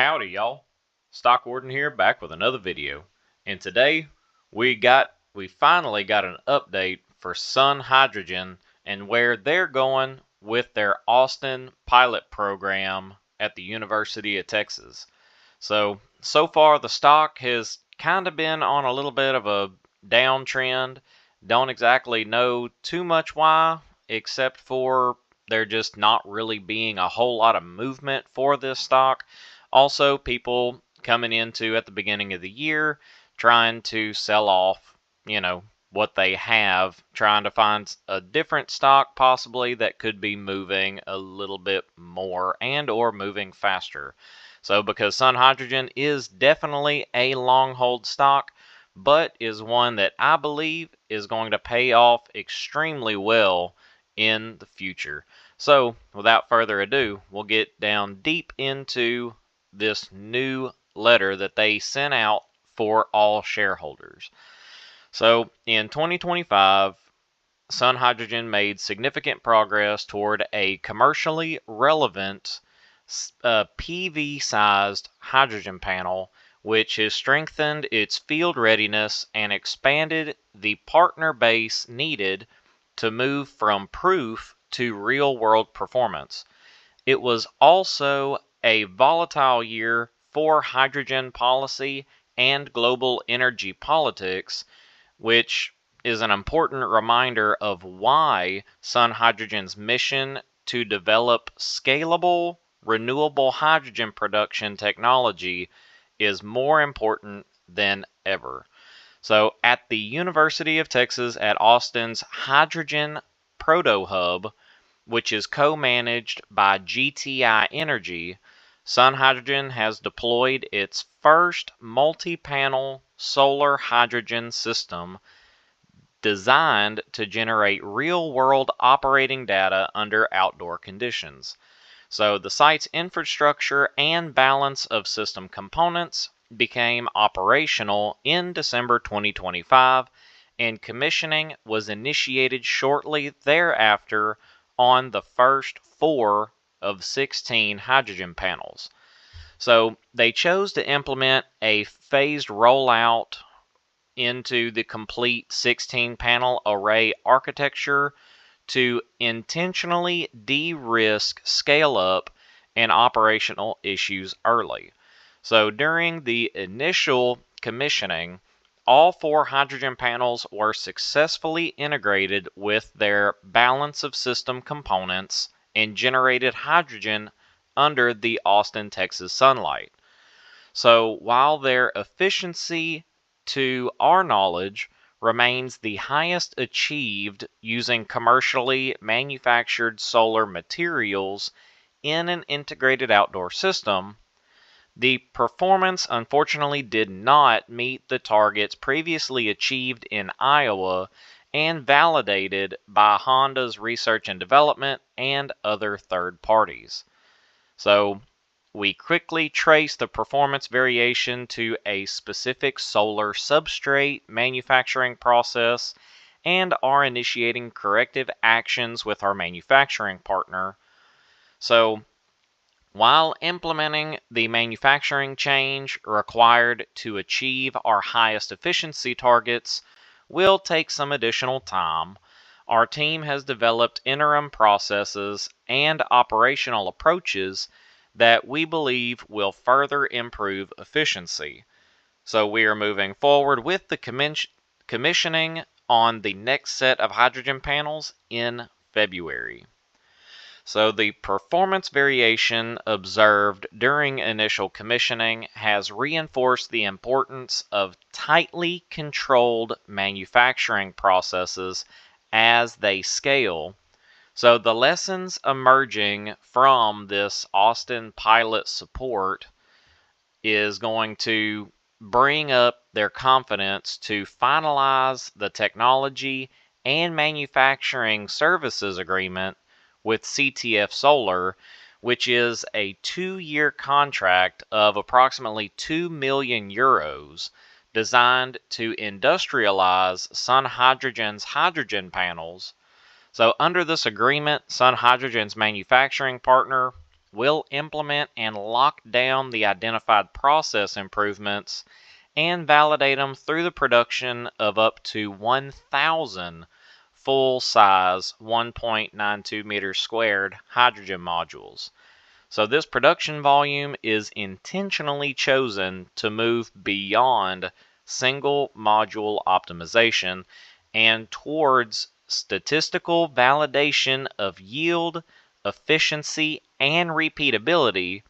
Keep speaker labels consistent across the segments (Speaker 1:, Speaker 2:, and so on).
Speaker 1: Howdy y'all, Stock Warden here, back with another video. And today we finally got an update for Sun Hydrogen and where they're going with their Austin pilot program at the University of Texas. So far the stock has kind of been on a little bit of a downtrend. Don't exactly know too much why, except for there just not really being a whole lot of movement for this stock. Also, people coming into at the beginning of the year trying to sell off, what they have, trying to find a different stock possibly that could be moving a little bit more and or moving faster. So because Sun Hydrogen is definitely a long hold stock, but is one that I believe is going to pay off extremely well in the future. So without further ado, we'll get down deep into this new letter that they sent out for all shareholders. So in 2025, Sun Hydrogen made significant progress toward a commercially relevant PV-sized hydrogen panel, which has strengthened its field readiness and expanded the partner base needed to move from proof to real-world performance. It was also a volatile year for hydrogen policy and global energy politics, which is an important reminder of why Sun Hydrogen's mission to develop scalable, renewable hydrogen production technology is more important than ever. So at the University of Texas at Austin's Hydrogen Proto Hub, which is co-managed by GTI Energy, Sun Hydrogen has deployed its first multi-panel solar hydrogen system designed to generate real-world operating data under outdoor conditions. So the site's infrastructure and balance of system components became operational in December 2025, and commissioning was initiated shortly thereafter on the first 4 of 16 hydrogen panels. So they chose to implement a phased rollout into the complete 16 panel array architecture to intentionally de-risk scale up and operational issues early. So during the initial commissioning, all 4 hydrogen panels were successfully integrated with their balance of system components and generated hydrogen under the Austin, Texas sunlight. So while their efficiency, to our knowledge, remains the highest achieved using commercially manufactured solar materials in an integrated outdoor system, the performance unfortunately did not meet the targets previously achieved in Iowa and validated by Honda's research and development and other third parties. So we quickly trace the performance variation to a specific solar substrate manufacturing process and are initiating corrective actions with our manufacturing partner. So while implementing the manufacturing change required to achieve our highest efficiency targets will take some additional time, our team has developed interim processes and operational approaches that we believe will further improve efficiency. So we are moving forward with the commissioning on the next set of hydrogen panels in February. So the performance variation observed during initial commissioning has reinforced the importance of tightly controlled manufacturing processes as they scale. So the lessons emerging from this Austin pilot support is going to bring up their confidence to finalize the technology and manufacturing services agreement with CTF Solar, which is a 2-year contract of approximately 2 million euros designed to industrialize Sun Hydrogen's hydrogen panels. So under this agreement, Sun Hydrogen's manufacturing partner will implement and lock down the identified process improvements and validate them through the production of up to 1,000 full-size 1.92 meters squared hydrogen modules. So this production volume is intentionally chosen to move beyond single module optimization and towards statistical validation of yield, efficiency, and repeatability,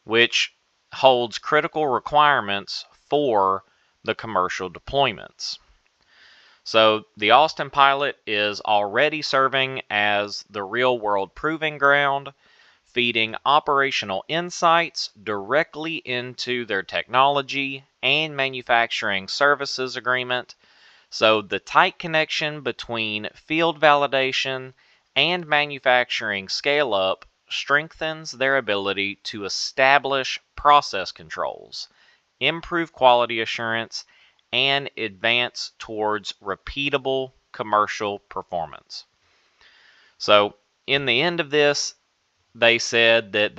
Speaker 1: which holds critical requirements for the commercial deployments. So the Austin pilot is already serving as the real-world proving ground, feeding operational insights directly into their technology and manufacturing services agreement. So the tight connection between field validation and manufacturing scale-up strengthens their ability to establish process controls, improve quality assurance, and advance towards repeatable commercial performance. So in the end of this, they said that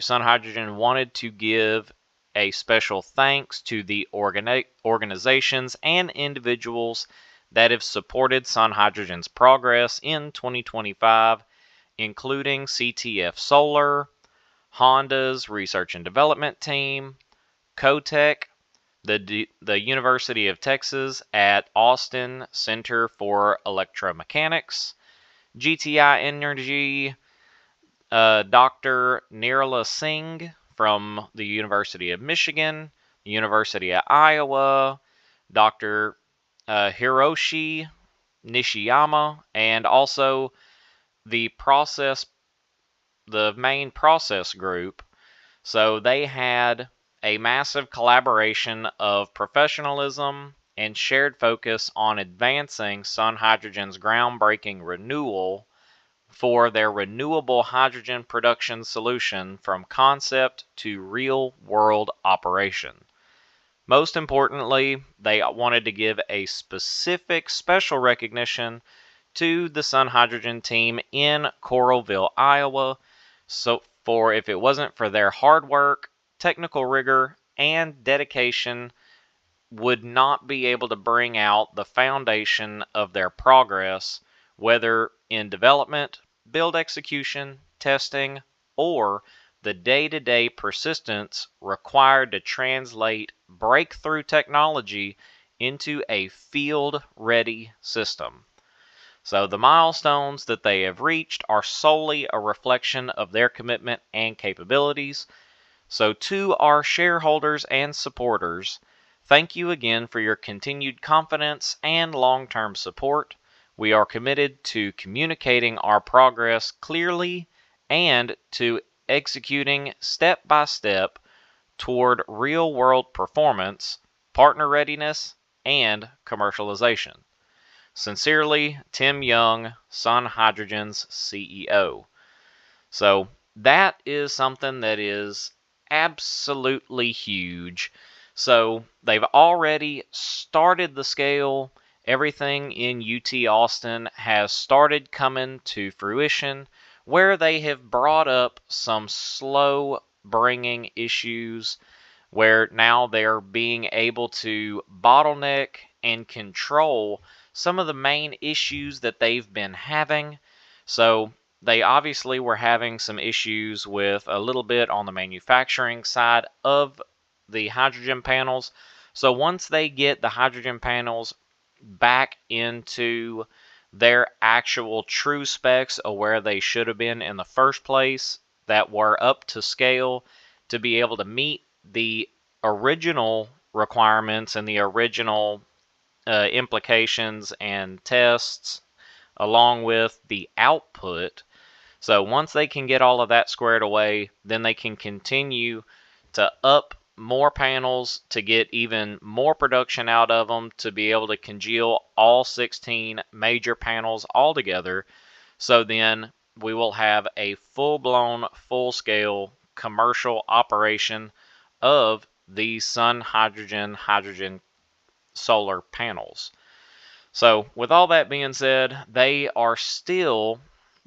Speaker 1: Sun Hydrogen wanted to give a special thanks to the organizations and individuals that have supported Sun Hydrogen's progress in 2025, including CTF Solar, Honda's Research and Development Team, Cotec, the University of Texas at Austin Center for Electromechanics, GTI Energy, Dr. Nirala Singh from the University of Michigan, University of Iowa, Dr. Hiroshi Nishiyama, and also the main process group. So they had a massive collaboration of professionalism and shared focus on advancing Sun Hydrogen's groundbreaking renewal for their renewable hydrogen production solution from concept to real-world operation. Most importantly, they wanted to give a specific special recognition to the Sun Hydrogen team in Coralville, Iowa. So if it wasn't for their hard work, technical rigor, and dedication, would not be able to bring out the foundation of their progress, whether in development, build execution, testing, or the day-to-day persistence required to translate breakthrough technology into a field-ready system. So the milestones that they have reached are solely a reflection of their commitment and capabilities. So to our shareholders and supporters, thank you again for your continued confidence and long-term support. We are committed to communicating our progress clearly and to executing step by step toward real-world performance, partner readiness, and commercialization. Sincerely, Tim Young, Sun Hydrogen's CEO. So that is something that is absolutely huge. So they've already started the scale. Everything in UT Austin has started coming to fruition, where they have brought up some slow bringing issues, where now they're being able to bottleneck and control some of the main issues that they've been having. So they obviously were having some issues with a little bit on the manufacturing side of the hydrogen panels. So once they get the hydrogen panels back into their actual true specs of where they should have been in the first place, that were up to scale to be able to meet the original requirements and the original implications and tests, along with the output. So once they can get all of that squared away, then they can continue to up more panels to get even more production out of them, to be able to congeal all 16 major panels all together. So then we will have a full-blown, full-scale commercial operation of these Sun hydrogen solar panels. So with all that being said, they are still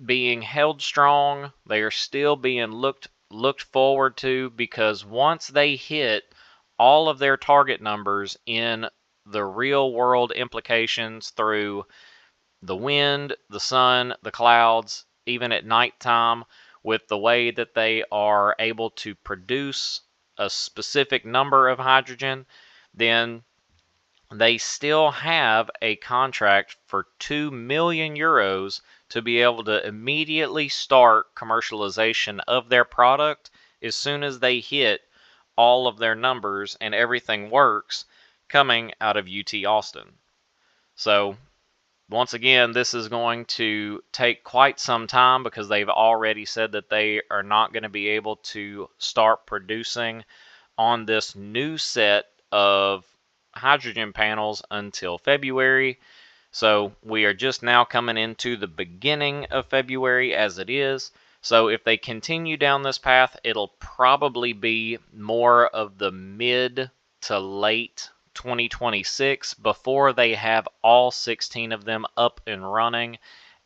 Speaker 1: being held strong. They are still being looked forward to, because once they hit all of their target numbers in the real world implications through the wind, the sun, the clouds, even at nighttime, with the way that they are able to produce a specific number of hydrogen, then they still have a contract for 2 million euros to be able to immediately start commercialization of their product as soon as they hit all of their numbers and everything works coming out of UT Austin. So once again, this is going to take quite some time, because they've already said that they are not going to be able to start producing on this new set of hydrogen panels until February. So we are just now coming into the beginning of February as it is. So if they continue down this path, it'll probably be more of the mid to late 2026 before they have all 16 of them up and running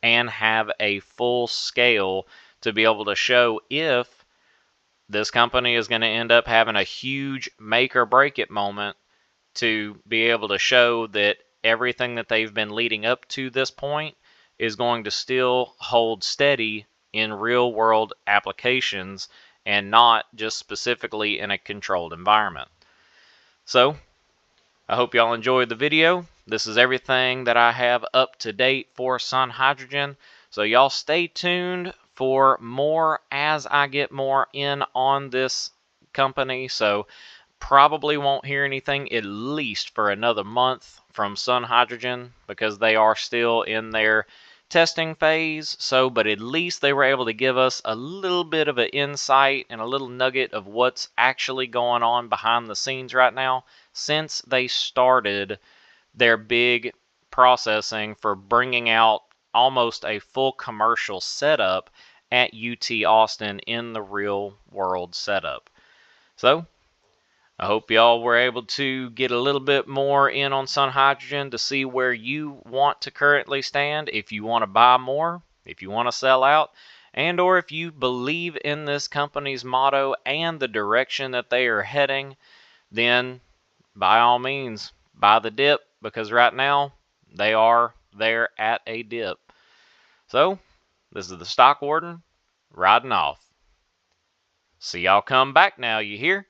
Speaker 1: and have a full scale to be able to show if this company is going to end up having a huge make or break it moment to be able to show that everything that they've been leading up to this point is going to still hold steady in real world applications and not just specifically in a controlled environment. So I hope y'all enjoyed the video. This is everything that I have up to date for Sun Hydrogen. So y'all stay tuned for more as I get more in on this company. So probably won't hear anything at least for another month from Sun Hydrogen, because they are still in their testing phase. So, but at least they were able to give us a little bit of an insight and a little nugget of what's actually going on behind the scenes right now since they started their big processing for bringing out almost a full commercial setup at UT Austin in the real world setup. So I hope y'all were able to get a little bit more in on Sun Hydrogen to see where you want to currently stand, if you want to buy more, if you want to sell out, and or if you believe in this company's motto and the direction that they are heading, then by all means buy the dip, because right now they are there at a dip. So this is the Stock Warden riding off. See y'all come back now, you hear?